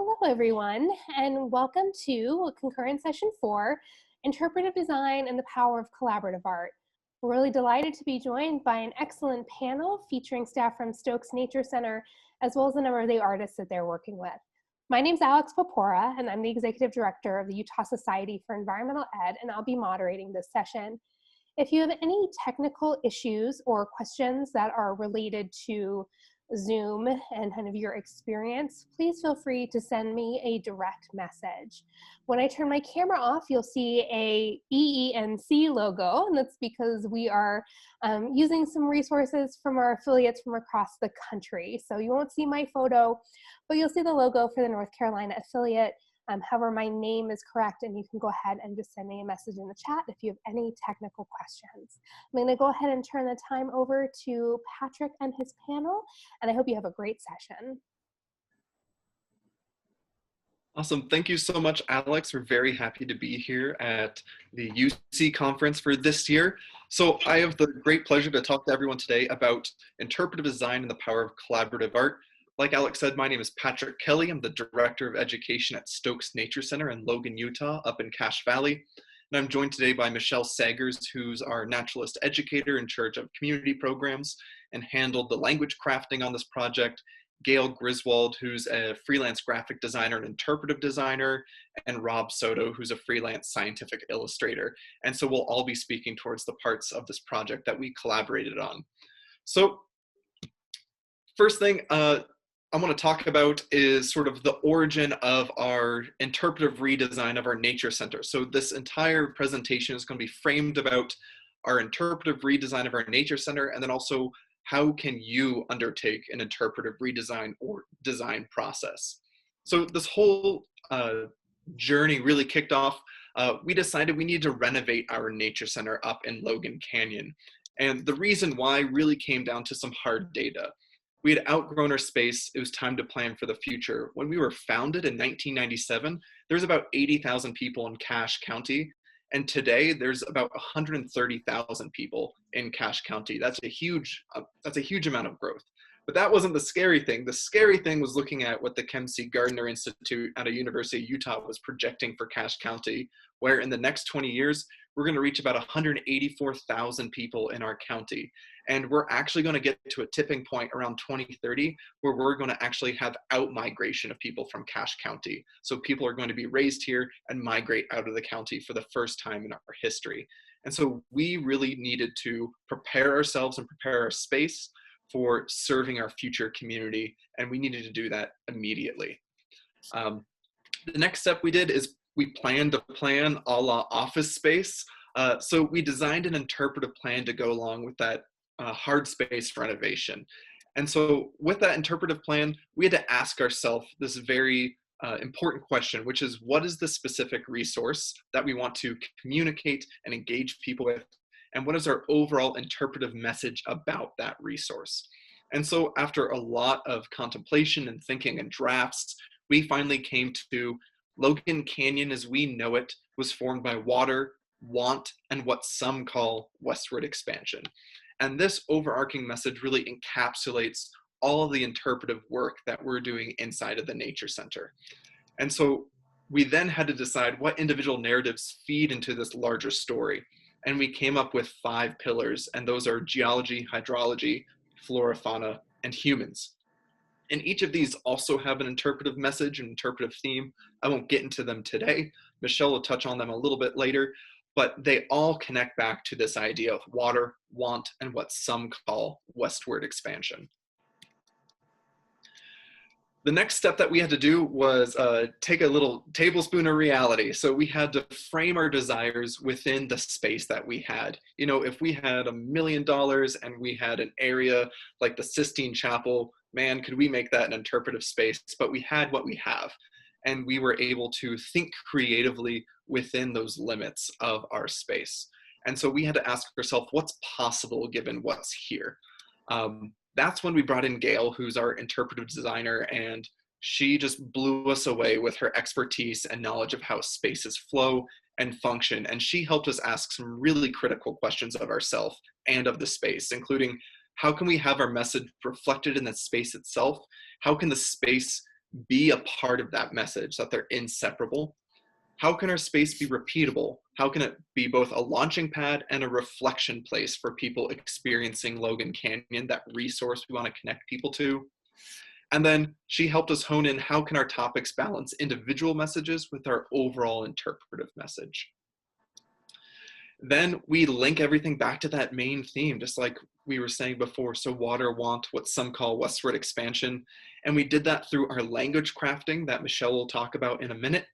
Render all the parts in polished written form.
Hello, everyone, and welcome to Concurrent Session 4, Interpretive Design and the Power of Collaborative Art. We're really delighted to be joined by an excellent panel featuring staff from Stokes Nature Center, as well as a number of the artists that they're working with. My name's Alex Popora, and I'm the Executive Director of the Utah Society for Environmental Ed, and I'll be moderating this session. If you have any technical issues or questions that are related to Zoom and kind of your experience, please feel free to send me a direct message. When I turn my camera off, you'll see a EENC logo, and that's because we are using some resources from our affiliates from across the country. So you won't see my photo, but you'll see the logo for the North Carolina affiliate. However, my name is correct, and you can go ahead and just send me a message in the chat if you have any technical questions. I'm going to go ahead and turn the time over to Patrick and his panel, and I hope you have a great session. Awesome. Thank you so much, Alex. We're very happy to be here at the UC conference for this year. So I have the great pleasure to talk to everyone today about interpretive design and the power of collaborative art. Like Alex said, my name is Patrick Kelly. I'm the Director of Education at Stokes Nature Center in Logan, Utah, up in Cache Valley. And I'm joined today by Michelle Sagars, who's our naturalist educator in charge of community programs and handled the language crafting on this project. Gail Griswold, who's a freelance graphic designer and interpretive designer, and Rob Soto, who's a freelance scientific illustrator. And so we'll all be speaking towards the parts of this project that we collaborated on. So first thing I want to talk about is sort of the origin of our interpretive redesign of our nature center. So this entire presentation is going to be framed about our interpretive redesign of our nature center, and then also how can you undertake an interpretive redesign or design process. So this whole journey really kicked off. We decided we needed to renovate our nature center up in Logan Canyon. And the reason why really came down to some hard data. We had outgrown our space. It was time to plan for the future. When we were founded in 1997, there's about 80,000 people in Cache County. And today there's about 130,000 people in Cache County. That's a huge amount of growth. But that wasn't the scary thing. The scary thing was looking at what the Kempsey Gardner Institute at a University of Utah was projecting for Cache County, where in the next 20 years, we're going to reach about 184,000 people in our county. And we're actually going to get to a tipping point around 2030 where we're going to actually have out-migration of people from Cache County. So people are going to be raised here and migrate out of the county for the first time in our history. And so we really needed to prepare ourselves and prepare our space for serving our future community, and we needed to do that immediately. The next step we did is we planned a plan a la office space. So we designed an interpretive plan to go along with that hard space renovation. And so with that interpretive plan, we had to ask ourselves this very important question, which is, what is the specific resource that we want to communicate and engage people with? And what is our overall interpretive message about that resource? And so after a lot of contemplation and thinking and drafts, we finally came to Logan Canyon as we know it was formed by water, want, and what some call westward expansion. And this overarching message really encapsulates all of the interpretive work that we're doing inside of the Nature Center. And so we then had to decide what individual narratives feed into this larger story. And we came up with 5 pillars, and those are geology, hydrology, flora, fauna, and humans. And each of these also have an interpretive message, an interpretive theme. I won't get into them today. Michelle will touch on them a little bit later, but they all connect back to this idea of water, want, and what some call westward expansion. The next step that we had to do was take a little tablespoon of reality. So we had to frame our desires within the space that we had. You know, if we had $1 million and we had an area like the Sistine Chapel, man, could we make that an interpretive space? But we had what we have. And we were able to think creatively within those limits of our space. And so we had to ask ourselves, what's possible given what's here? That's when we brought in Gail, who's our interpretive designer, and she just blew us away with her expertise and knowledge of how spaces flow and function. And she helped us ask some really critical questions of ourselves and of the space, including how can we have our message reflected in the space itself? How can the space be a part of that message, that they're inseparable? How can our space be repeatable? How can it be both a launching pad and a reflection place for people experiencing Logan Canyon, that resource we want to connect people to? And then she helped us hone in how can our topics balance individual messages with our overall interpretive message. Then we link everything back to that main theme, just like we were saying before. So water, want, what some call westward expansion. And we did that through our language crafting that Michelle will talk about in a minute,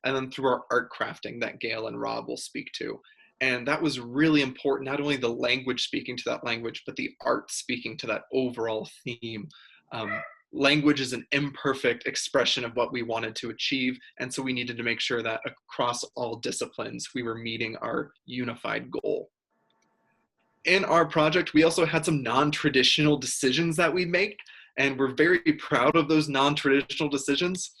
and then through our art crafting that Gail and Rob will speak to. And that was really important, not only the language speaking to that language, but the art speaking to that overall theme. Language is an imperfect expression of what we wanted to achieve, and so we needed to make sure that across all disciplines we were meeting our unified goal. In our project, we also had some non-traditional decisions that we make, and we're very proud of those non-traditional decisions.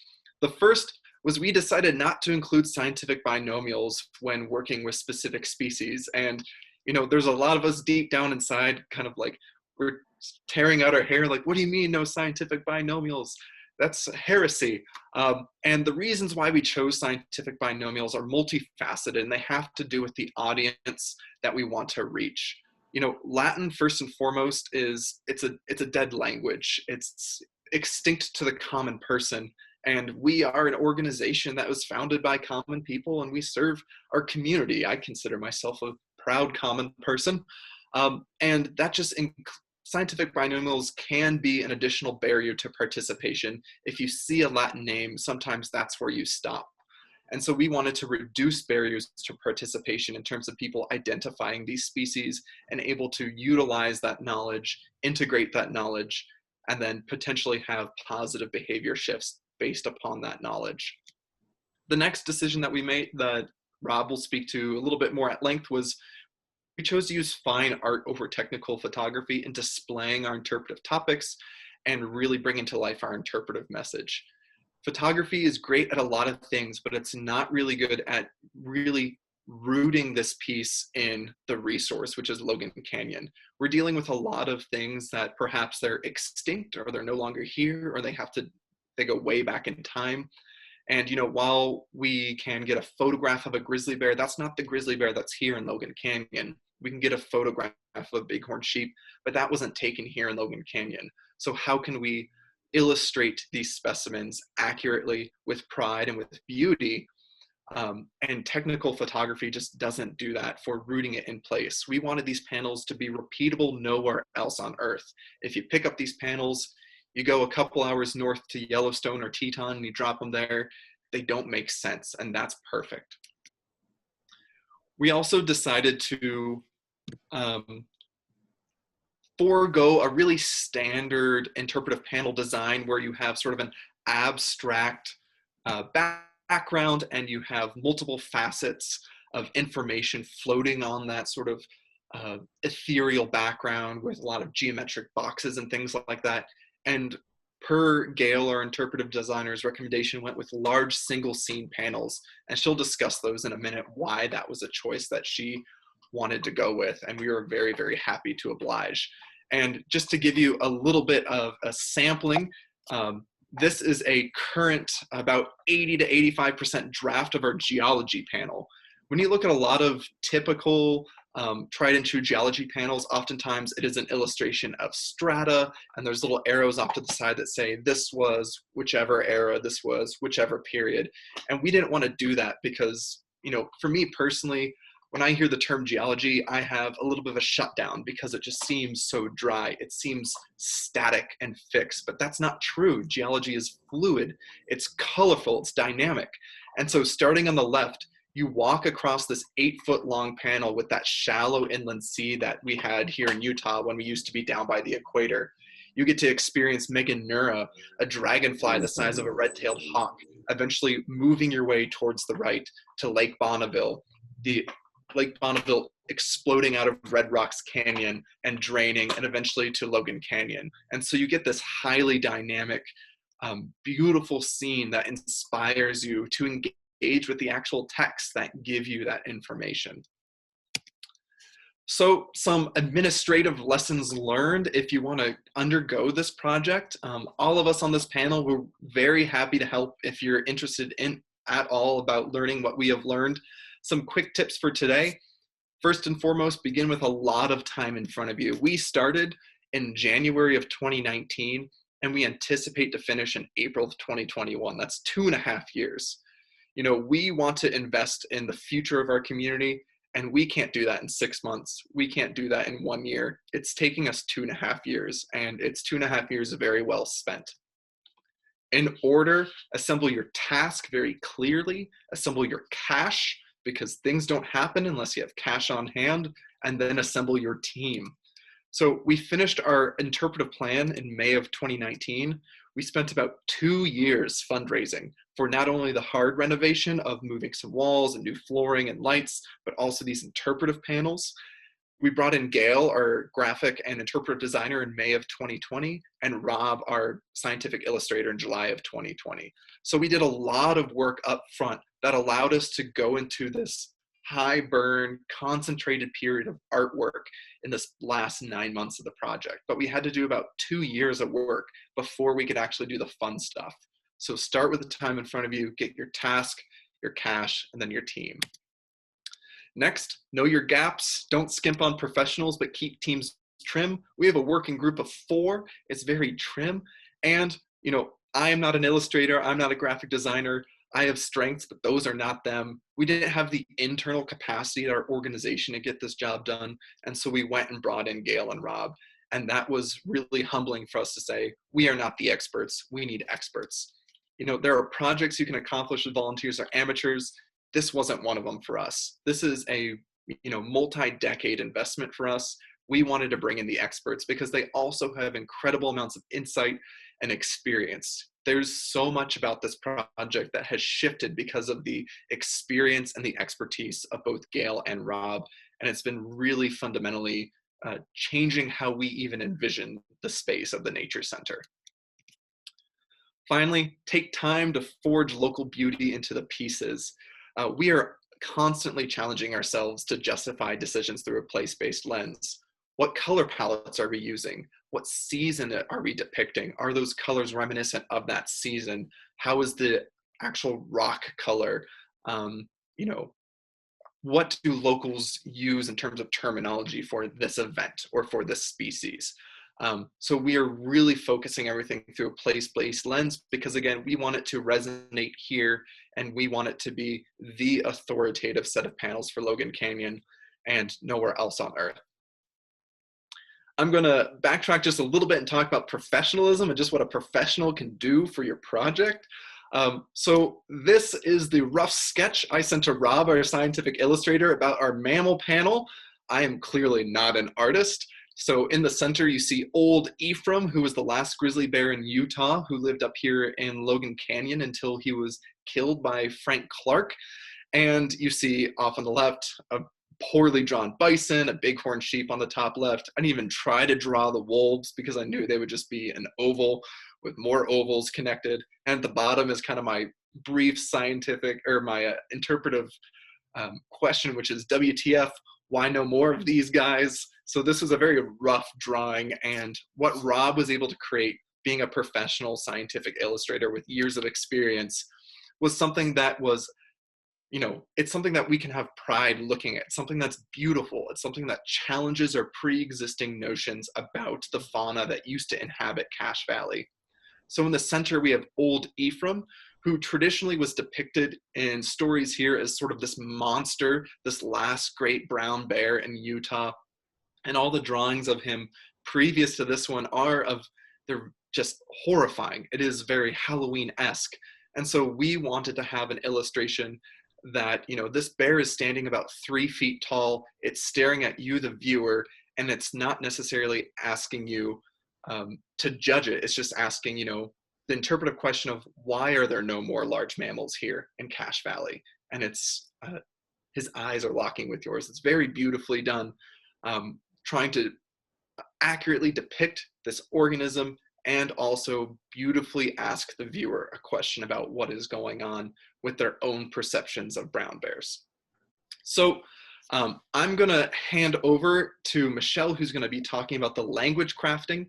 The first was we decided not to include scientific binomials when working with specific species. And there's a lot of us deep down inside kind of like, we're tearing out our hair like, what do you mean no scientific binomials? That's heresy. And the reasons why we chose scientific binomials are multifaceted, and they have to do with the audience that we want to reach. Latin, first and foremost, it's a dead language. It's extinct to the common person. And we are an organization that was founded by common people, and we serve our community. I consider myself a proud common person. And that just scientific binomials can be an additional barrier to participation. If you see a Latin name, sometimes that's where you stop. And so we wanted to reduce barriers to participation in terms of people identifying these species and able to utilize that knowledge, integrate that knowledge, and then potentially have positive behavior shifts based upon that knowledge. The next decision that we made, that Rob will speak to a little bit more at length, was we chose to use fine art over technical photography in displaying our interpretive topics and really bringing to life our interpretive message. Photography is great at a lot of things, but it's not really good at really rooting this piece in the resource, which is Logan Canyon. We're dealing with a lot of things that perhaps they're extinct, or they're no longer here, or they go way back in time. And while we can get a photograph of a grizzly bear, that's not the grizzly bear that's here in Logan Canyon. We can get a photograph of a bighorn sheep, but that wasn't taken here in Logan Canyon. So how can we illustrate these specimens accurately, with pride and with beauty? And technical photography just doesn't do that for rooting it in place. We wanted these panels to be repeatable nowhere else on Earth. If you pick up these panels, you go a couple hours north to Yellowstone or Teton and you drop them there, they don't make sense, and that's perfect. We also decided to forego a really standard interpretive panel design where you have sort of an abstract background and you have multiple facets of information floating on that sort of ethereal background with a lot of geometric boxes and things like that. And per Gail, our interpretive designer's recommendation, went with large single scene panels, and she'll discuss those in a minute, why that was a choice that she wanted to go with, and we were very, very happy to oblige. And just to give you a little bit of a sampling, this is a current about 80 to 85% draft of our geology panel. When you look at a lot of typical tried and true geology panels, oftentimes it is an illustration of strata, and there's little arrows off to the side that say this was whichever era, this was whichever period. And we didn't want to do that because, for me personally, when I hear the term geology, I have a little bit of a shutdown because it just seems so dry. It seems static and fixed, but that's not true. Geology is fluid, it's colorful, it's dynamic. And so starting on the left, you walk across this 8-foot long panel with that shallow inland sea that we had here in Utah when we used to be down by the equator. You get to experience Meganura, a dragonfly the size of a red-tailed hawk, eventually moving your way towards the right to Lake Bonneville, the Lake Bonneville exploding out of Red Rocks Canyon and draining, and eventually to Logan Canyon. And so you get this highly dynamic, beautiful scene that inspires you to engage with the actual texts that give you that information. So some administrative lessons learned if you want to undergo this project. All of us on this panel, we're very happy to help if you're interested in at all about learning what we have learned. Some quick tips for today. First and foremost, begin with a lot of time in front of you. We started in January of 2019, and we anticipate to finish in April of 2021. That's 2.5 years. You know, we want to invest in the future of our community, and we can't do that in 6 months. We can't do that in 1 year. It's taking us 2.5 years, and it's 2.5 years very well spent. In order, assemble your task very clearly, assemble your cash, because things don't happen unless you have cash on hand, and then assemble your team. So we finished our interpretive plan in May of 2019. We spent about 2 years fundraising for not only the hard renovation of moving some walls and new flooring and lights, but also these interpretive panels. We brought in Gail, our graphic and interpretive designer, in May of 2020, and Rob, our scientific illustrator, in July of 2020. So we did a lot of work up front that allowed us to go into this high burn, concentrated period of artwork in this last 9 months of the project. But we had to do about 2 years of work before we could actually do the fun stuff. So start with the time in front of you, get your task, your cash, and then your team. Next, know your gaps. Don't skimp on professionals, but keep teams trim. We have a working group of 4. It's very trim. And, you know, I am not an illustrator. I'm not a graphic designer. I have strengths, but those are not them. We didn't have the internal capacity at our organization to get this job done. And so we went and brought in Gail and Rob. And that was really humbling for us to say, we are not the experts. We need experts. You know, there are projects you can accomplish with volunteers or amateurs. This wasn't one of them for us. This is a, you know, multi-decade investment for us. We wanted to bring in the experts because they also have incredible amounts of insight and experience. There's so much about this project that has shifted because of the experience and the expertise of both Gail and Rob. And it's been really fundamentally changing how we even envision the space of the Nature Center. Finally, take time to forge local beauty into the pieces. We are constantly challenging ourselves to justify decisions through a place-based lens. What color palettes are we using? What season are we depicting? Are those colors reminiscent of that season? How is the actual rock color? You know, what do locals use in terms of terminology for this event or for this species? So we are really focusing everything through a place-based lens because, again, we want it to resonate here and we want it to be the authoritative set of panels for Logan Canyon and nowhere else on Earth. I'm going to backtrack just a little bit and talk about professionalism and just what a professional can do for your project. So this is the rough sketch I sent to Rob, our scientific illustrator, about our mammal panel. I am clearly not an artist. So in the center, you see old Ephraim, who was the last grizzly bear in Utah, who lived up here in Logan Canyon until he was killed by Frank Clark. And you see off on the left, a poorly drawn bison, a bighorn sheep on the top left. I didn't even try to draw the wolves because I knew they would just be an oval with more ovals connected. And at the bottom is kind of my brief scientific or my interpretive question, which is WTF, why no more of these guys? So this was a very rough drawing, and what Rob was able to create, being a professional scientific illustrator with years of experience, was something that was, you know, it's something that we can have pride looking at, something that's beautiful. It's something that challenges our pre-existing notions about the fauna that used to inhabit Cache Valley. So in the center, we have old Ephraim, who traditionally was depicted in stories here as sort of this monster, this last great brown bear in Utah. And all the drawings of him previous to this one they're just horrifying. It is very Halloween-esque. And so we wanted to have an illustration that, you know, this bear is standing about 3 feet tall. It's staring at you, the viewer, and it's not necessarily asking you to judge it. It's just asking, you know, the interpretive question of why are there no more large mammals here in Cache Valley? And it's his eyes are locking with yours. It's very beautifully done, trying to accurately depict this organism and also beautifully ask the viewer a question about what is going on with their own perceptions of brown bears. So I'm going to hand over to Michelle, who's going to be talking about the language crafting.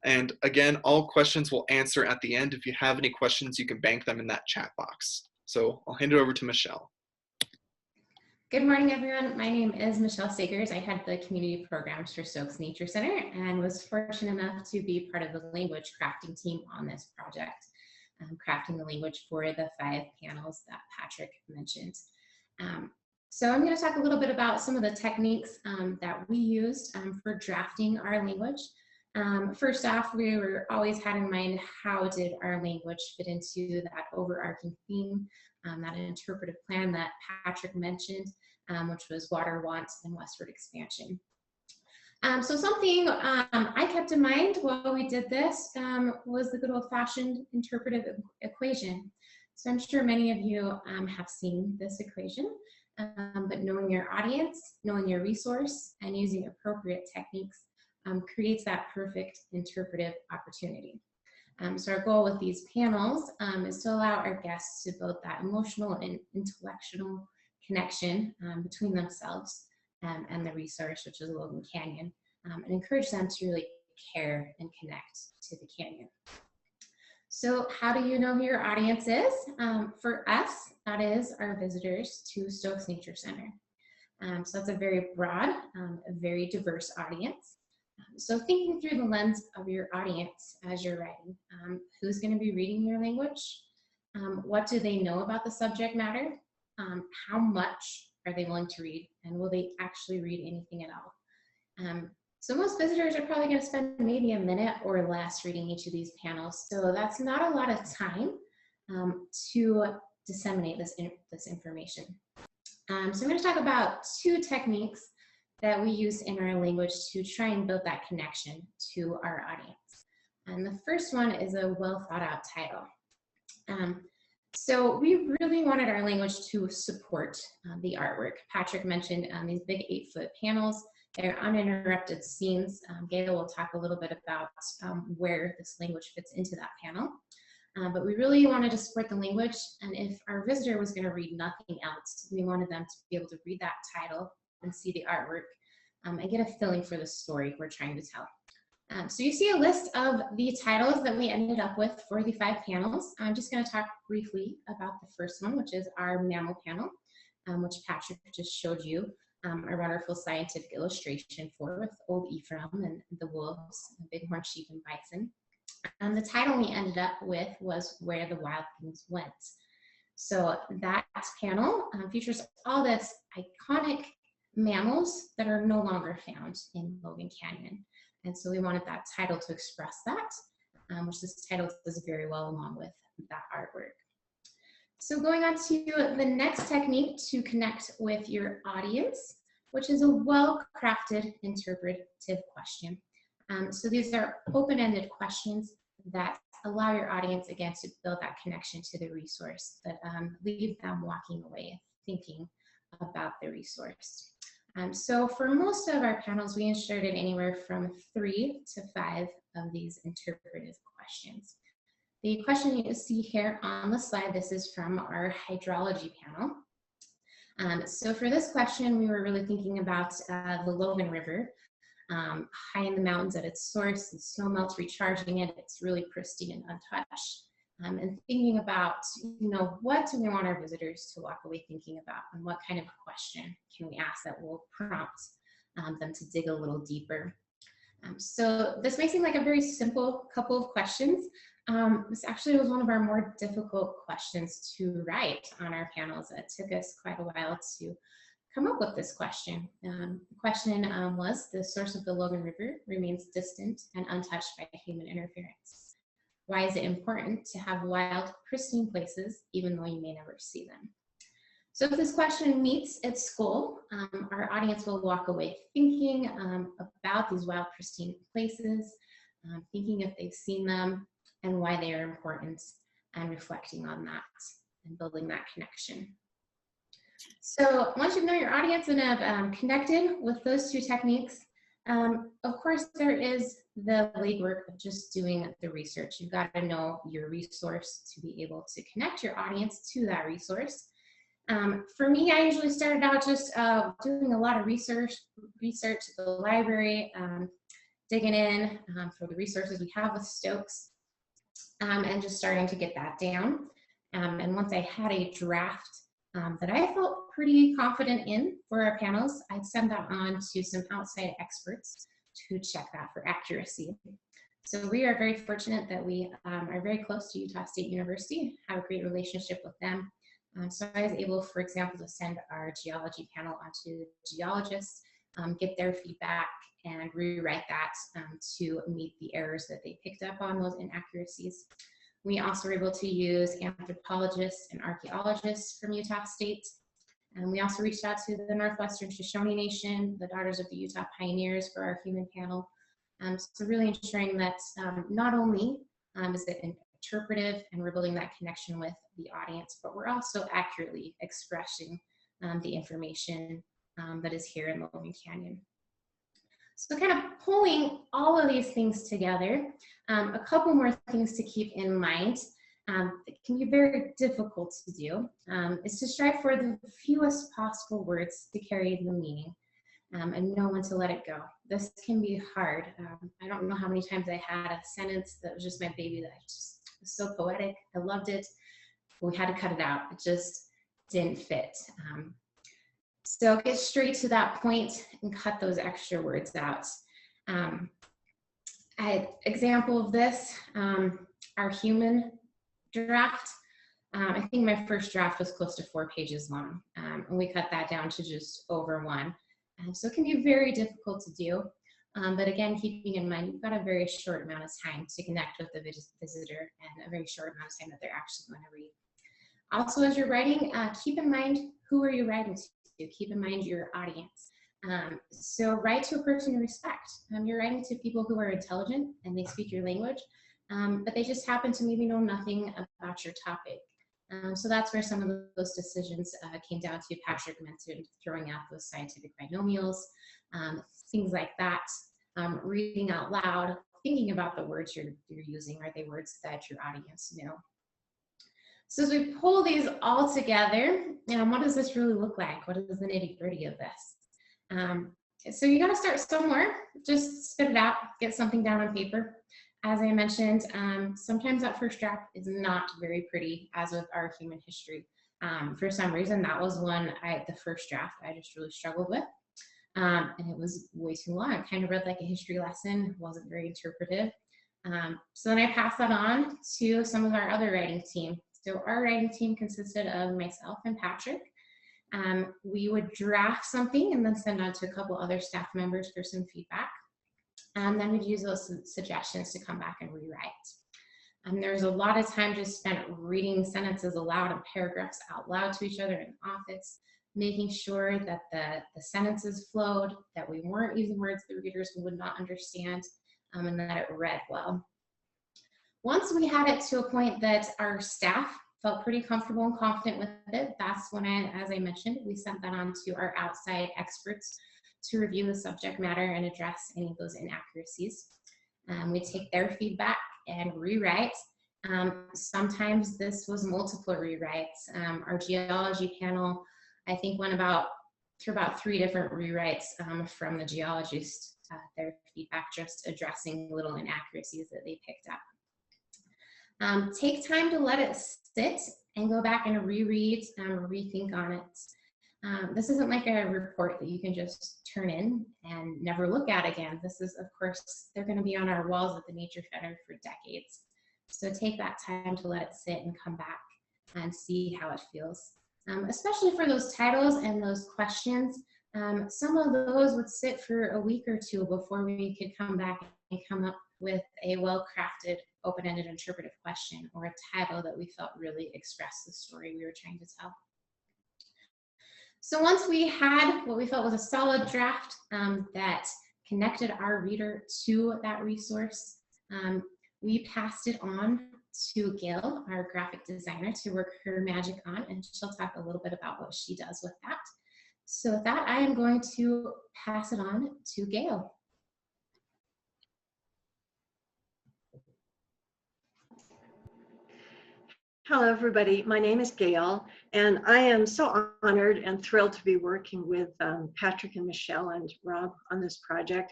And again, all questions we'll answer at the end. If you have any questions, you can bank them in that chat box. So I'll hand it over to Michelle. Good morning, everyone. My name is Michelle Sagars. I head the community programs for Stokes Nature Center and was fortunate enough to be part of the language crafting team on this project, crafting the language for the 5 panels that Patrick mentioned. So I'm going to talk a little bit about some of the techniques that we used for drafting our language. First off, we were always had in mind how did our language fit into that overarching theme, that interpretive plan that Patrick mentioned, which was water wants and westward expansion. So something I kept in mind while we did this was the good old-fashioned interpretive equation. So I'm sure many of you have seen this equation, but knowing your audience, knowing your resource, and using appropriate techniques creates that perfect interpretive opportunity. So our goal with these panels is to allow our guests to build that emotional and intellectual connection between themselves and the resource, which is Logan Canyon, and encourage them to really care and connect to the canyon. So how do you know who your audience is? For us, that is our visitors to Stokes Nature Center. So that's a very broad, a very diverse audience. So thinking through the lens of your audience as you're writing, who's going to be reading your language? What do they know about the subject matter? How much are they willing to read? And will they actually read anything at all? So most visitors are probably going to spend maybe a minute or less reading each of these panels. So that's not a lot of time to disseminate this information. So I'm going to talk about 2 techniques that we use in our language to try and build that connection to our audience. And the first one is a well thought out title. So we really wanted our language to support the artwork. Patrick mentioned these big 8-foot panels. They're uninterrupted scenes. Gail will talk a little bit about where this language fits into that panel. But we really wanted to support the language, and if our visitor was going to read nothing else, we wanted them to be able to read that title and see the artwork and get a feeling for the story we're trying to tell. So you see a list of the titles that we ended up with for the 5 panels. I'm just going to talk briefly about the first one, which is our mammal panel, which Patrick just showed you a wonderful scientific illustration for, with old Ephraim and the wolves, the bighorn sheep and bison. And the title we ended up with was Where the Wild Things Went. So that panel features all this iconic mammals that are no longer found in Logan Canyon. And so we wanted that title to express that, which this title does very well along with that artwork. So going on to the next technique to connect with your audience, which is a well-crafted interpretive question. So these are open-ended questions that allow your audience, again, to build that connection to the resource, that leave them walking away thinking about the resource. So for most of our panels, we inserted anywhere from 3 to 5 of these interpretive questions. The question you see here on the slide, this is from our hydrology panel. So for this question, we were really thinking about the Logan River, high in the mountains at its source, the snow melts recharging it, it's really pristine and untouched. And thinking about, what do we want our visitors to walk away thinking about, and what kind of question can we ask that will prompt them to dig a little deeper. So this may seem like a very simple couple of questions. This actually was one of our more difficult questions to write on our panels. It took us quite a while to come up with this question. The question was, the source of the Logan River remains distant and untouched by human interference. Why is it important to have wild, pristine places, even though you may never see them? So if this question meets its goal, our audience will walk away thinking about these wild, pristine places, thinking if they've seen them and why they are important, and reflecting on that and building that connection. So once you know your audience and have connected with those 2 techniques, of course, there is the legwork of just doing the research. You've got to know your resource to be able to connect your audience to that resource. For me, I usually started out just doing a lot of research at the library, digging in for the resources we have with Stokes, and just starting to get that down. And once I had a draft that I felt pretty confident in for our panels, I'd send that on to some outside experts to check that for accuracy. So we are very fortunate that we are very close to Utah State University, have a great relationship with them. So I was able, for example, to send our geology panel onto the geologists, get their feedback, and rewrite that to meet the errors that they picked up on, those inaccuracies. We also were able to use anthropologists and archaeologists from Utah State. And we also reached out to the Northwestern Shoshone Nation, the Daughters of the Utah Pioneers, for our human panel. So really ensuring that not only is it interpretive and we're building that connection with the audience, but we're also accurately expressing the information that is here in the Logan Canyon. So kind of pulling all of these things together, a couple more things to keep in mind that can be very difficult to do is to strive for the fewest possible words to carry the meaning and know when to let it go. This can be hard. I don't know how many times I had a sentence that was just my baby that just was so poetic. I loved it, but we had to cut it out. It just didn't fit. So get straight to that point and cut those extra words out. Example of this, our human draft. I think my first draft was close to 4 pages long, and we cut that down to just over 1. So it can be very difficult to do, but again, keeping in mind, you've got a very short amount of time to connect with the visitor and a very short amount of time that they're actually going to read. Also, as you're writing, keep in mind, who are you writing to? Keep in mind your audience. So write to a person you respect. You're writing to people who are intelligent and they speak your language, but they just happen to maybe know nothing about your topic. So that's where some of those decisions came down to. Patrick mentioned throwing out those scientific binomials, things like that, reading out loud, thinking about the words you're using. Are they words that your audience know? So as we pull these all together, what does this really look like? What is the nitty-gritty of this? So you got to start somewhere. Just spit it out, get something down on paper. As I mentioned, sometimes that first draft is not very pretty, as with our human history. For some reason, that was one, the first draft, I just really struggled with. And it was way too long. It kind of read like a history lesson. It wasn't very interpretive. So then I passed that on to some of our other writing team. So our writing team consisted of myself and Patrick. We would draft something and then send on to a couple other staff members for some feedback. And then we'd use those suggestions to come back and rewrite. There's a lot of time just spent reading sentences aloud and paragraphs out loud to each other in the office, making sure that the sentences flowed, that we weren't using words the readers would not understand, and that it read well. Once we had it to a point that our staff felt pretty comfortable and confident with it, that's when, as I mentioned, we sent that on to our outside experts to review the subject matter and address any of those inaccuracies. We take their feedback and rewrite. Sometimes this was multiple rewrites. Our geology panel, I think, went through about 3 different rewrites from the geologists, their feedback, just addressing little inaccuracies that they picked up. Take time to let it sit and go back and reread, rethink on it. This isn't like a report that you can just turn in and never look at again. This is, of course, they're going to be on our walls at the Nature Center for decades. So take that time to let it sit and come back and see how it feels. Especially for those titles and those questions, some of those would sit for a week or 2 before we could come back and come up with a well-crafted, open-ended interpretive question or a title that we felt really expressed the story we were trying to tell. So once we had what we felt was a solid draft that connected our reader to that resource, we passed it on to Gail, our graphic designer, to work her magic on, and she'll talk a little bit about what she does with that. So with that, I am going to pass it on to Gail. Hello, everybody. My name is Gail, and I am so honored and thrilled to be working with Patrick and Michelle and Rob on this project.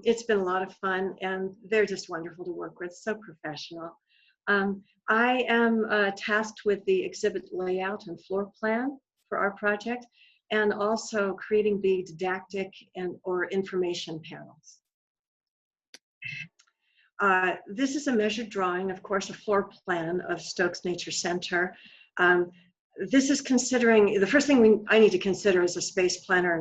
It's been a lot of fun, and they're just wonderful to work with, so professional. I am tasked with the exhibit layout and floor plan for our project, and also creating the didactic or information panels. This is a measured drawing, of course, a floor plan of Stokes Nature Center. This is considering, the first thing I need to consider as a space planner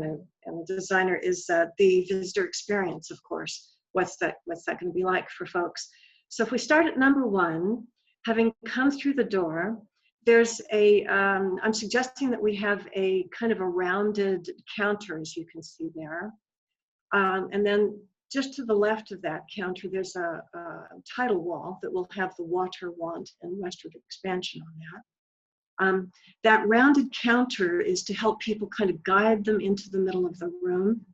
and a designer is the visitor experience, of course. What's that going to be like for folks? So if we start at number 1, having come through the door, there's I'm suggesting that we have a kind of a rounded counter, as you can see there. And then just to the left of that counter, there's a tidal wall that will have the water, want, and westward expansion on that. That rounded counter is to help people kind of guide them into the middle of the room.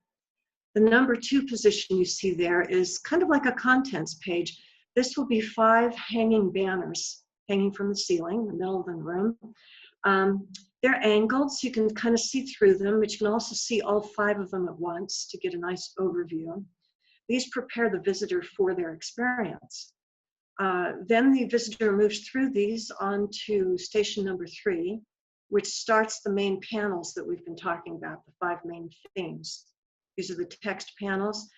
The number 2 position you see there is kind of like a contents page. This will be 5 hanging banners hanging from the ceiling in the middle of the room. They're angled, so you can kind of see through them, but you can also see all 5 of them at once to get a nice overview. These prepare the visitor for their experience. Then the visitor moves through these onto station number 3, which starts the main panels that we've been talking about, the 5 main themes. These are the text panels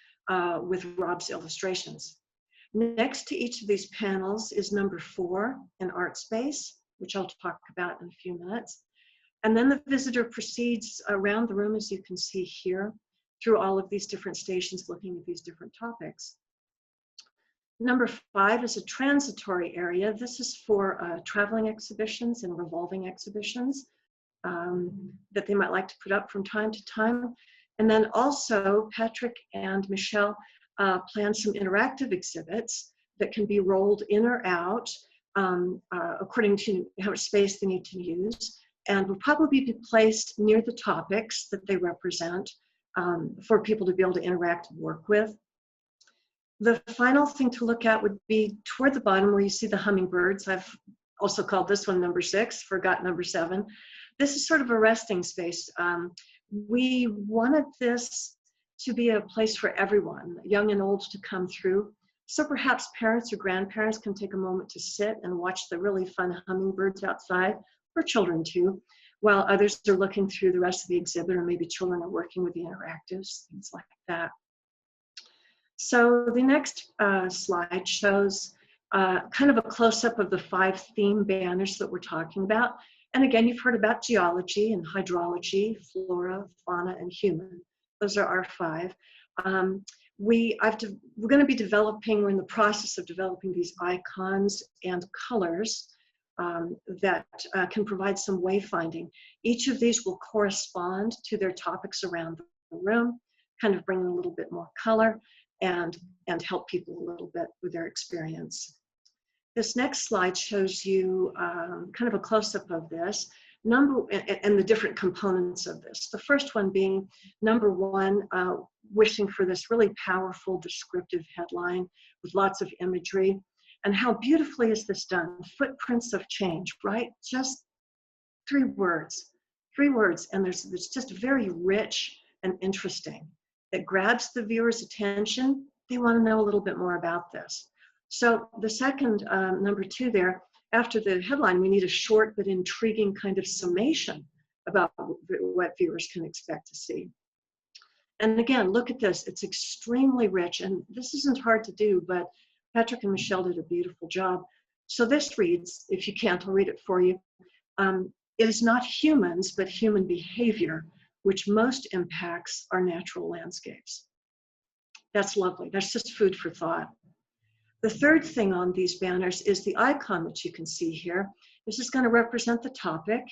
with Rob's illustrations. Next to each of these panels is number 4, an art space, which I'll talk about in a few minutes. And then the visitor proceeds around the room, as you can see here, through all of these different stations looking at these different topics. Number 5 is a transitory area. This is for traveling exhibitions and revolving exhibitions that they might like to put up from time to time. And then also Patrick and Michelle plan some interactive exhibits that can be rolled in or out according to how much space they need to use, and will probably be placed near the topics that they represent for people to be able to interact and work with. The final thing to look at would be toward the bottom where you see the hummingbirds. I've also called this one number 6, forgot number 7. This is sort of a resting space. We wanted this to be a place for everyone, young and old, to come through. So perhaps parents or grandparents can take a moment to sit and watch the really fun hummingbirds outside, or children too, while others are looking through the rest of the exhibit, or maybe children are working with the interactives, things like that. So the next slide shows kind of a close-up of the 5 theme banners that we're talking about. And again, you've heard about geology and hydrology, flora, fauna, and human. Those are our 5. We're going to be developing, we're in the process of developing these icons and colors that can provide some wayfinding. Each of these will correspond to their topics around the room, kind of bring a little bit more color and help people a little bit with their experience. This next slide shows you kind of a close-up of this, and the different components of this. The first one being number 1, wishing for this really powerful descriptive headline with lots of imagery. And how beautifully is this done? Footprints of change, right? Just 3 words, and it's just very rich and interesting. That grabs the viewer's attention. They want to know a little bit more about this. So the second, number 2 there, after the headline, we need a short but intriguing kind of summation about what viewers can expect to see. And again, look at this. It's extremely rich, and this isn't hard to do, but Patrick and Michelle did a beautiful job. So this reads, if you can't, I'll read it for you. It is not humans, but human behavior which most impacts our natural landscapes. That's lovely. That's just food for thought. The third thing on these banners is the icon that you can see here. This is going to represent the topic.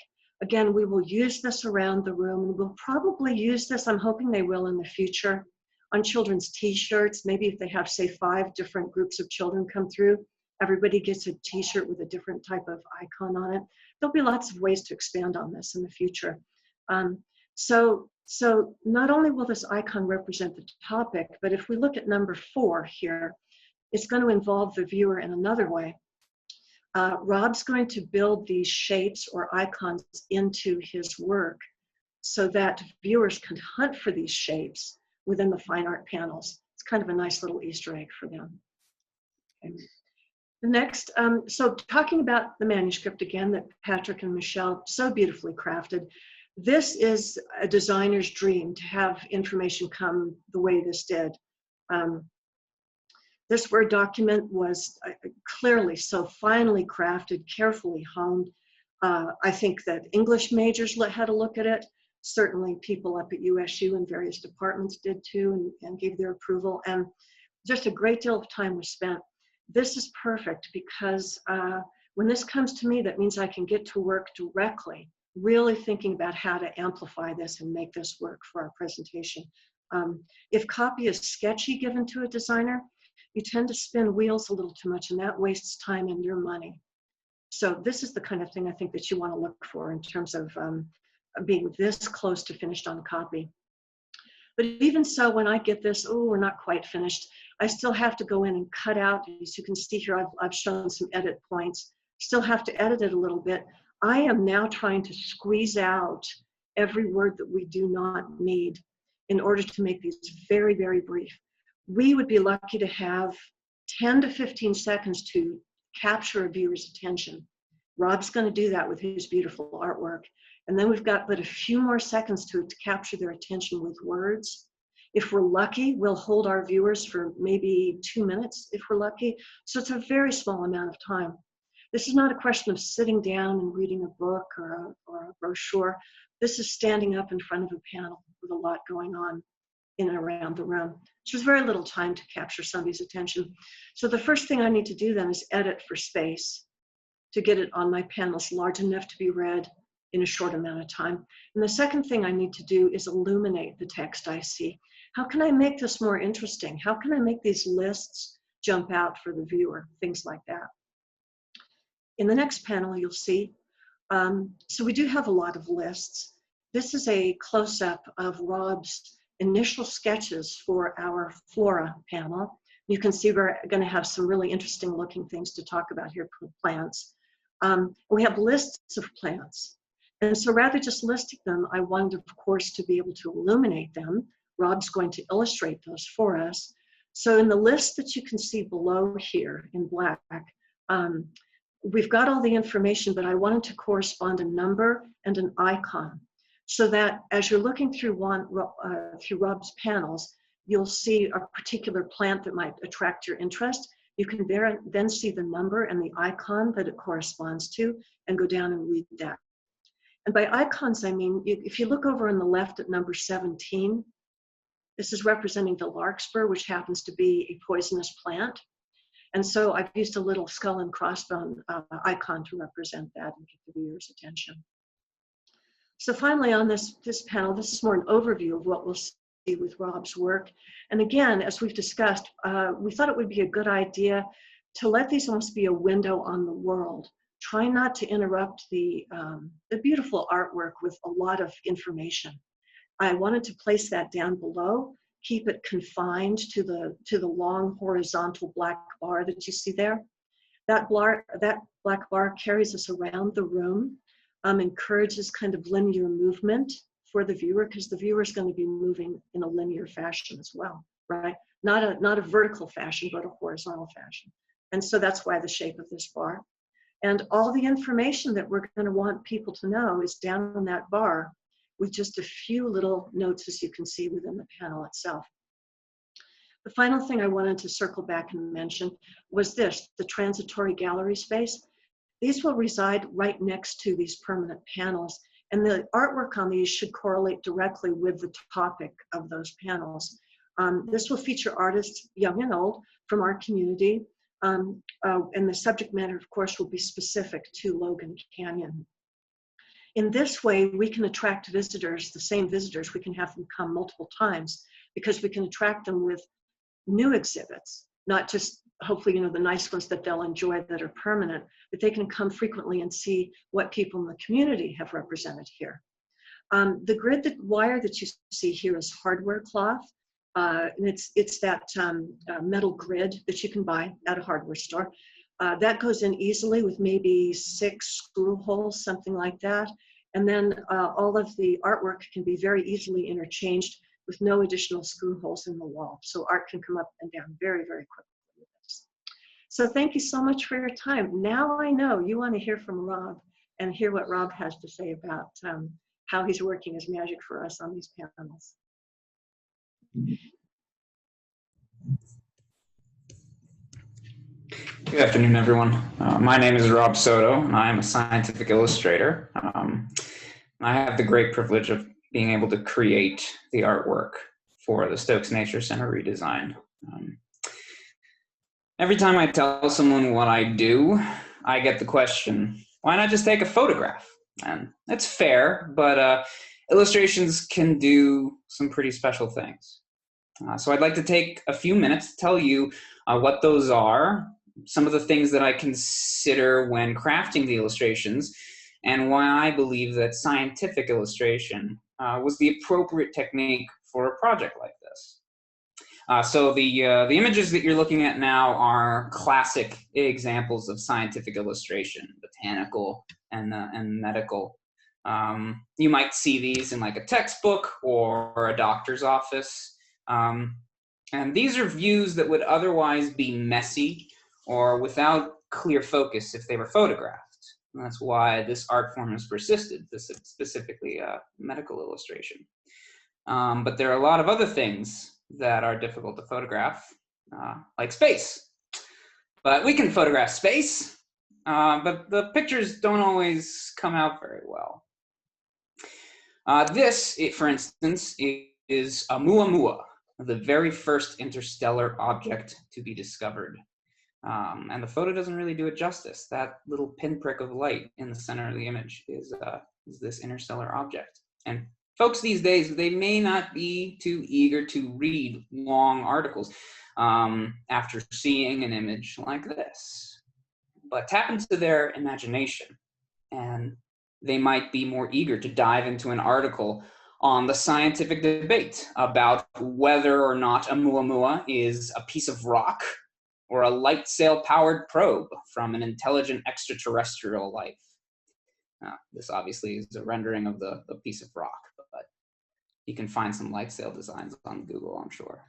Again, we will use this around the room, and we'll probably use this, I'm hoping they will in the future, on children's t-shirts. Maybe if they have, say, 5 different groups of children come through, everybody gets a t-shirt with a different type of icon on it. There'll be lots of ways to expand on this in the future. So not only will this icon represent the topic, but if we look at number 4 here, it's going to involve the viewer in another way. Rob's going to build these shapes or icons into his work so that viewers can hunt for these shapes within the fine art panels. It's kind of a nice little Easter egg for them. Okay. The next, so talking about the manuscript again that Patrick and Michelle so beautifully crafted. This is a designer's dream to have information come the way this did. This Word document was clearly so finely crafted, carefully honed. I think that English majors had a look at it. Certainly people up at USU and various departments did too, and gave their approval. And just a great deal of time was spent. This is perfect because when this comes to me, that means I can get to work directly, really thinking about how to amplify this and make this work for our presentation. If copy is sketchy given to a designer, you tend to spin wheels a little too much, and that wastes time and your money. So this is the kind of thing I think that you want to look for in terms of being this close to finished on copy. But even so, when I get this, oh, we're not quite finished, I still have to go in and cut out. As you can see here, I've shown some edit points. Still have to edit it a little bit. I am now trying to squeeze out every word that we do not need in order to make these very, very brief. We would be lucky to have 10 to 15 seconds to capture a viewer's attention. Rob's going to do that with his beautiful artwork. And then we've got but a few more seconds to capture their attention with words. If we're lucky, we'll hold our viewers for maybe 2 minutes if we're lucky. So it's a very small amount of time. This is not a question of sitting down and reading a book or a brochure. This is standing up in front of a panel with a lot going on in and around the room. So there's very little time to capture somebody's attention. So the first thing I need to do then is edit for space to get it on my panels large enough to be read in a short amount of time. And the second thing I need to do is illuminate the text I see. How can I make this more interesting? How can I make these lists jump out for the viewer? Things like that. In the next panel, you'll see, so we do have a lot of lists. This is a close-up of Rob's initial sketches for our flora panel. You can see we're going to have some really interesting looking things to talk about here, plants. We have lists of plants. And so rather just listing them, I wanted, of course, to be able to illuminate them. Rob's going to illustrate those for us. So in the list that you can see below here in black, we've got all the information, but I wanted to correspond a number and an icon so that as you're looking through through Rob's panels, you'll see a particular plant that might attract your interest. You can then see the number and the icon that it corresponds to and go down and read that. And by icons, I mean, if you look over on the left at number 17, this is representing the larkspur, which happens to be a poisonous plant. And so I've used a little skull and crossbone icon to represent that and get the viewer's attention. So finally on this panel, this is more an overview of what we'll see with Rob's work. And again, as we've discussed, we thought it would be a good idea to let these almost be a window on the world. Try not to interrupt the beautiful artwork with a lot of information. I wanted to place that down below, keep it confined to the long horizontal black bar that you see there. That black bar carries us around the room, encourages kind of linear movement for the viewer, because the viewer is going to be moving in a linear fashion as well, right? Not a vertical fashion, but a horizontal fashion. And so that's why the shape of this bar. And all the information that we're going to want people to know is down on that bar with just a few little notes, as you can see within the panel itself. The final thing I wanted to circle back and mention was this, the transitory gallery space. These will reside right next to these permanent panels, and the artwork on these should correlate directly with the topic of those panels. This will feature artists, young and old, from our community, and the subject matter, of course, will be specific to Logan Canyon. In this way, we can attract visitors, the same visitors. We can have them come multiple times because we can attract them with new exhibits, not just hopefully, you know, the nice ones that they'll enjoy that are permanent, but they can come frequently and see what people in the community have represented here. The grid wire that you see here is hardware cloth. And it's that metal grid that you can buy at a hardware store. That goes in easily with maybe 6 screw holes, something like that. And then all of the artwork can be very easily interchanged with no additional screw holes in the wall. So art can come up and down very, very quickly with this. So thank you so much for your time. Now I know you want to hear from Rob and hear what Rob has to say about how he's working his magic for us on these panels. Good afternoon, everyone. My name is Rob Soto, and I am a scientific illustrator. I have the great privilege of being able to create the artwork for the Stokes Nature Center redesign. Every time I tell someone what I do, I get the question, why not just take a photograph? And that's fair, but illustrations can do some pretty special things. So I'd like to take a few minutes to tell you what those are, some of the things that I consider when crafting the illustrations, and why I believe that scientific illustration was the appropriate technique for a project like this. So the images that you're looking at now are classic examples of scientific illustration, botanical and medical. You might see these in like a textbook or a doctor's office. And these are views that would otherwise be messy or without clear focus if they were photographed. And that's why this art form has persisted, specifically medical illustration. But there are a lot of other things that are difficult to photograph, like space. But we can photograph space, but the pictures don't always come out very well. This, for instance, is Oumuamua, the very first interstellar object to be discovered. And the photo doesn't really do it justice. That little pinprick of light in the center of the image is this interstellar object. And folks these days, they may not be too eager to read long articles after seeing an image like this. But tap into their imagination, and they might be more eager to dive into an article on the scientific debate about whether or not Oumuamua is a piece of rock or a light sail-powered probe from an intelligent extraterrestrial life. This obviously is a rendering of the piece of rock, but you can find some light sail designs on Google, I'm sure.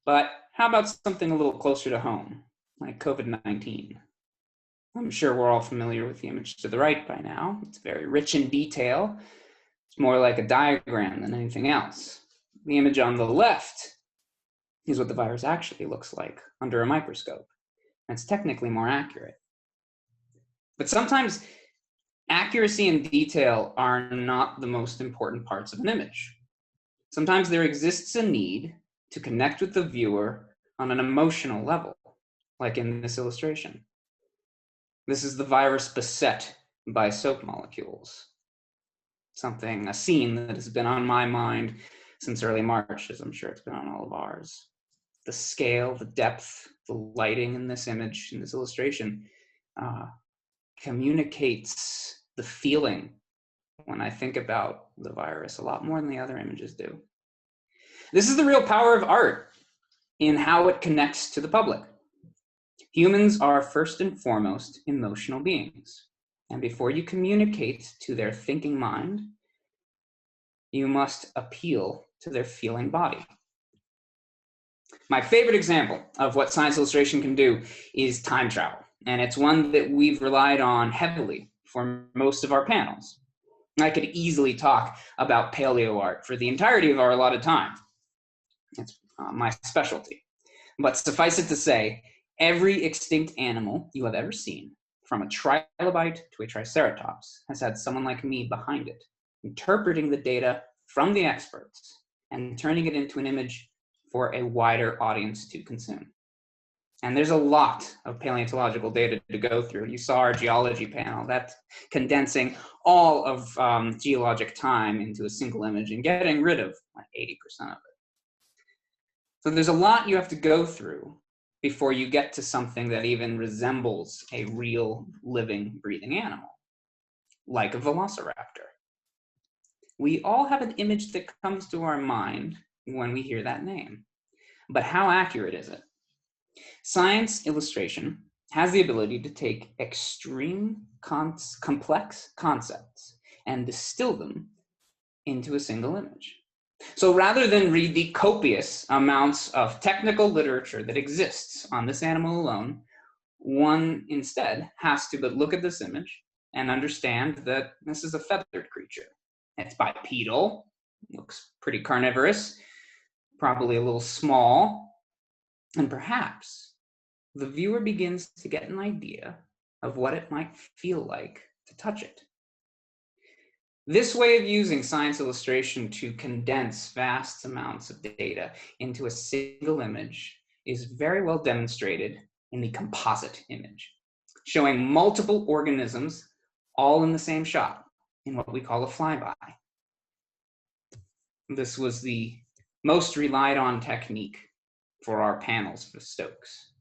But how about something a little closer to home, like COVID-19? I'm sure we're all familiar with the image to the right by now. It's very rich in detail. It's more like a diagram than anything else. The image on the left is what the virus actually looks like under a microscope. And it's technically more accurate. But sometimes accuracy and detail are not the most important parts of an image. Sometimes there exists a need to connect with the viewer on an emotional level, like in this illustration. This is the virus beset by soap molecules. A scene that has been on my mind since early March, as I'm sure it's been on all of ours. The scale, the depth, the lighting in this image, in this illustration, communicates the feeling when I think about the virus a lot more than the other images do. This is the real power of art in how it connects to the public. Humans are first and foremost emotional beings. And before you communicate to their thinking mind, you must appeal to their feeling body. My favorite example of what science illustration can do is time travel. And it's one that we've relied on heavily for most of our panels. I could easily talk about paleo art for the entirety of our allotted time. It's my specialty. But suffice it to say, every extinct animal you have ever seen, from a trilobite to a triceratops, has had someone like me behind it, interpreting the data from the experts and turning it into an image for a wider audience to consume. And there's a lot of paleontological data to go through. You saw our geology panel, that's condensing all of geologic time into a single image and getting rid of like 80% of it. So there's a lot you have to go through before you get to something that even resembles a real living, breathing animal, like a velociraptor. We all have an image that comes to our mind when we hear that name, but how accurate is it? Science illustration has the ability to take extreme complex concepts and distill them into a single image. So rather than read the copious amounts of technical literature that exists on this animal alone, one instead has to but look at this image and understand that this is a feathered creature. It's bipedal, looks pretty carnivorous, probably a little small, and perhaps the viewer begins to get an idea of what it might feel like to touch it. This way of using science illustration to condense vast amounts of data into a single image is very well demonstrated in the composite image, showing multiple organisms all in the same shot in what we call a flyby. This was the most relied on technique for our panels for Stokes.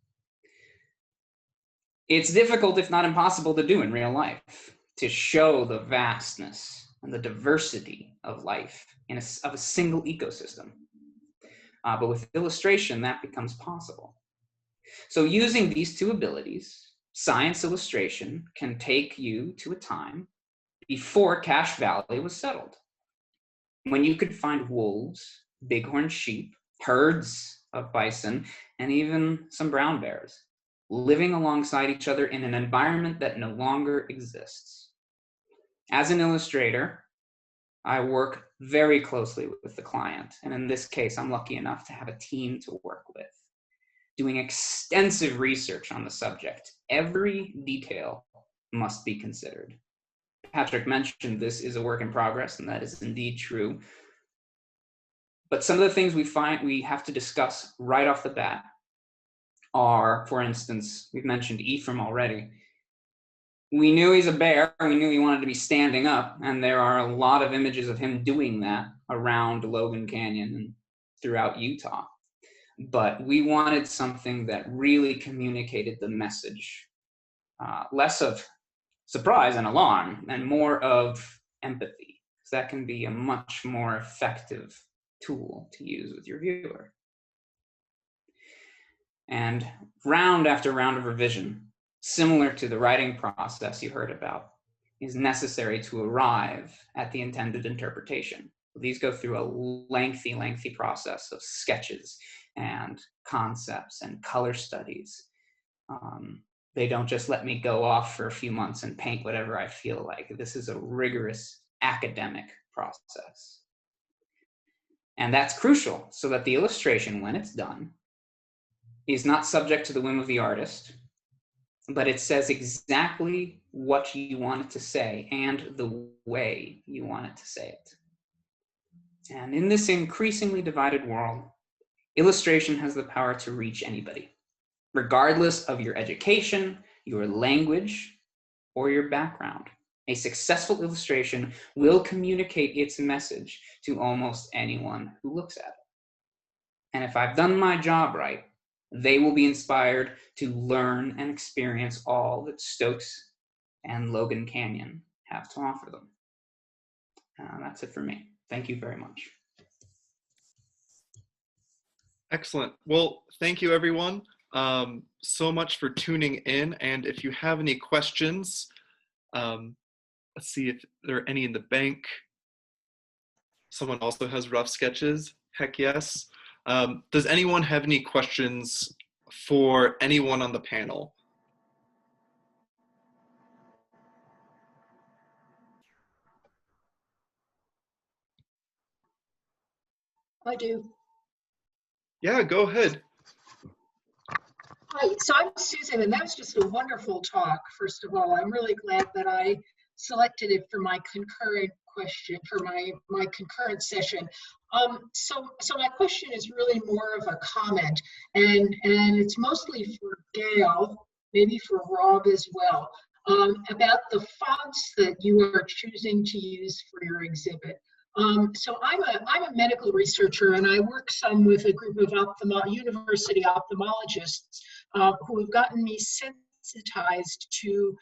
It's difficult, if not impossible, to do in real life, to show the vastness and the diversity of life of a single ecosystem. But with illustration, that becomes possible. So using these two abilities, science illustration can take you to a time before Cache Valley was settled, when you could find wolves, bighorn sheep, herds of bison, and even some brown bears living alongside each other in an environment that no longer exists. As an illustrator, I work very closely with the client, and in this case, I'm lucky enough to have a team to work with, doing extensive research on the subject. Every detail must be considered. Patrick mentioned this is a work in progress, and that is indeed true. But some of the things we find we have to discuss right off the bat are, for instance, we've mentioned Ephraim already. We knew he's a bear, we knew he wanted to be standing up, and there are a lot of images of him doing that around Logan Canyon and throughout Utah. But we wanted something that really communicated the message, less of surprise and alarm, and more of empathy, because that can be a much more effective tool to use with your viewer. And round after round of revision, similar to the writing process you heard about, is necessary to arrive at the intended interpretation. These go through a lengthy, lengthy process of sketches and concepts and color studies. They don't just let me go off for a few months and paint whatever I feel like. This is a rigorous academic process. And that's crucial so that the illustration, when it's done, is not subject to the whim of the artist, but it says exactly what you want it to say and the way you want it to say it. And in this increasingly divided world, illustration has the power to reach anybody, regardless of your education, your language, or your background. A successful illustration will communicate its message to almost anyone who looks at it. And if I've done my job right, they will be inspired to learn and experience all that Stokes and Logan Canyon have to offer them. That's it for me. Thank you very much. Excellent. Well, thank you, everyone, so much for tuning in. And if you have any questions, let's see if there are any in the bank. Someone also has rough sketches. Heck yes. Does anyone have any questions for anyone on the panel? I do. Yeah, go ahead. Hi, so I'm Susan, and that was just a wonderful talk. First of all, I'm really glad that I selected it for my concurrent question, for my concurrent session. So my question is really more of a comment, and it's mostly for Gail, maybe for Rob as well, about the fonts that you are choosing to use for your exhibit. So I'm a medical researcher, and I work some with a group of university ophthalmologists who have gotten me sensitized to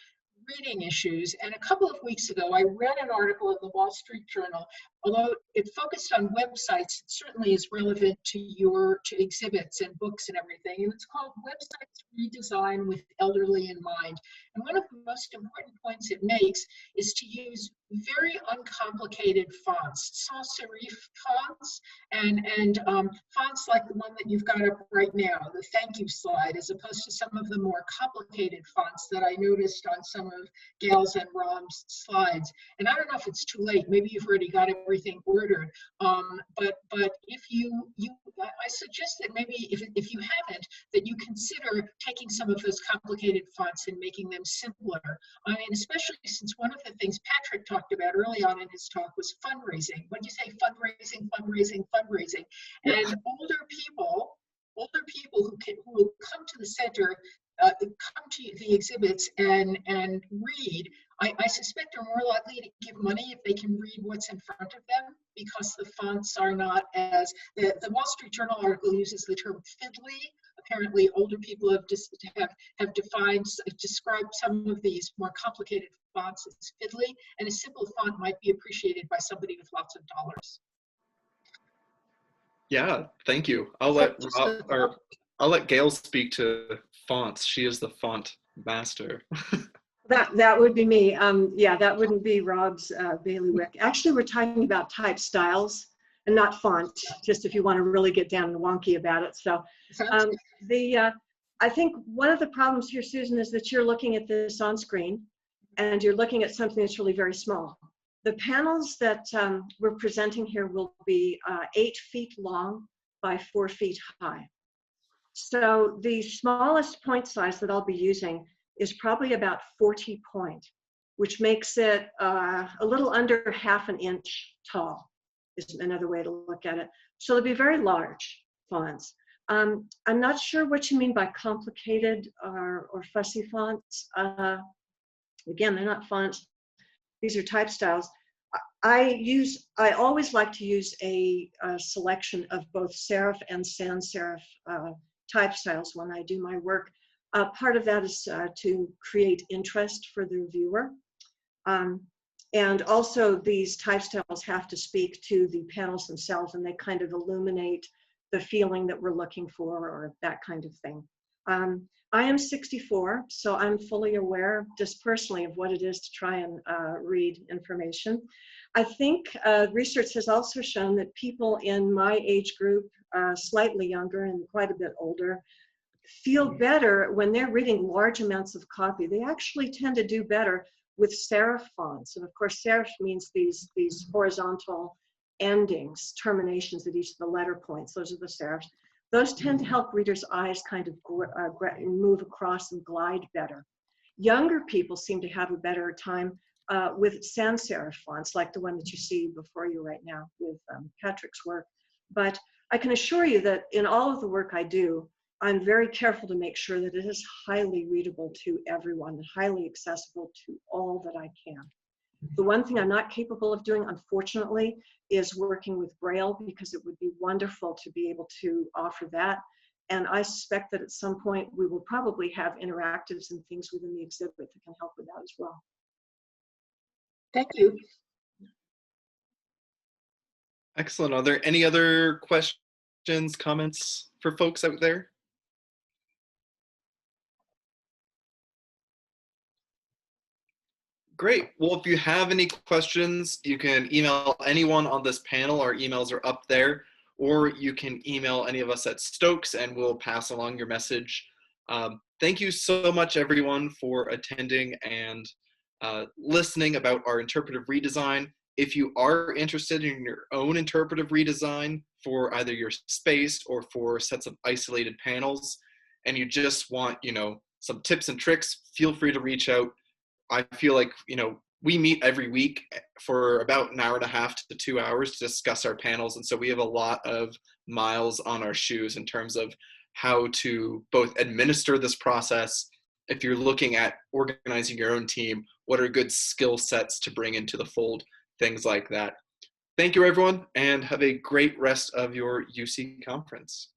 reading issues. And a couple of weeks ago, I read an article in the Wall Street Journal although it focused on websites, it certainly is relevant to exhibits and books and everything. And it's called Websites Redesign with Elderly in Mind. And one of the most important points it makes is to use very uncomplicated fonts, sans serif fonts, and fonts like the one that you've got up right now, the thank you slide, as opposed to some of the more complicated fonts that I noticed on some of Gail's and Rom's slides. And I don't know if it's too late. Maybe you've already got everything ordered. But if I suggest that maybe if you haven't, that you consider taking some of those complicated fonts and making them simpler. I mean, especially since one of the things Patrick talked about early on in his talk was fundraising. When you say fundraising, fundraising, fundraising, and older people who will come to the center, come to the exhibits and read, I suspect are more likely to give money if they can read what's in front of them, because the fonts are not as, the Wall Street Journal article uses the term fiddly. Apparently older people have described some of these more complicated fonts as fiddly, and a simple font might be appreciated by somebody with lots of dollars. Yeah, thank you. I'll let Gail speak to fonts. She is the font master. That would be me. Yeah, that wouldn't be Rob's bailiwick. Actually, we're talking about type styles and not font, just if you want to really get down and wonky about it. So I think one of the problems here, Susan, is that you're looking at this on screen and you're looking at something that's really very small. The panels that we're presenting here will be 8 feet long by 4 feet high. So the smallest point size that I'll be using is probably about 40 point, which makes it a little under ½ an inch tall, is another way to look at it. So they'll be very large fonts. I'm not sure what you mean by complicated or fussy fonts. Again, they're not fonts. These are type styles. I always like to use a selection of both serif and sans serif type styles when I do my work. Part of that is to create interest for the viewer. And also these type styles have to speak to the panels themselves, and they kind of illuminate the feeling that we're looking for, or that kind of thing. I am 64, so I'm fully aware just personally of what it is to try and read information. I think research has also shown that people in my age group, slightly younger and quite a bit older, feel better when they're reading large amounts of copy. They actually tend to do better with serif fonts. And of course, serif means these horizontal endings, terminations at each of the letter points. Those are the serifs. Those tend to help readers' eyes kind of move across and glide better. Younger people seem to have a better time with sans serif fonts, like the one that you see before you right now with Patrick's work. But I can assure you that in all of the work I do, I'm very careful to make sure that it is highly readable to everyone and highly accessible to all that I can. The one thing I'm not capable of doing, unfortunately, is working with Braille, because it would be wonderful to be able to offer that. And I suspect that at some point we will probably have interactives and things within the exhibit that can help with that as well. Thank you. Excellent. Are there any other questions, comments for folks out there? Great. Well, if you have any questions, you can email anyone on this panel. Our emails are up there, or you can email any of us at Stokes and we'll pass along your message. Thank you so much, everyone, for attending and listening about our interpretive redesign. If you are interested in your own interpretive redesign for either your space or for sets of isolated panels, and you just want, some tips and tricks, feel free to reach out. I feel like, we meet every week for about an hour and a half to 2 hours to discuss our panels. And so we have a lot of miles on our shoes in terms of how to both administer this process. If you're looking at organizing your own team, what are good skill sets to bring into the fold, things like that. Thank you, everyone, and have a great rest of your UC conference.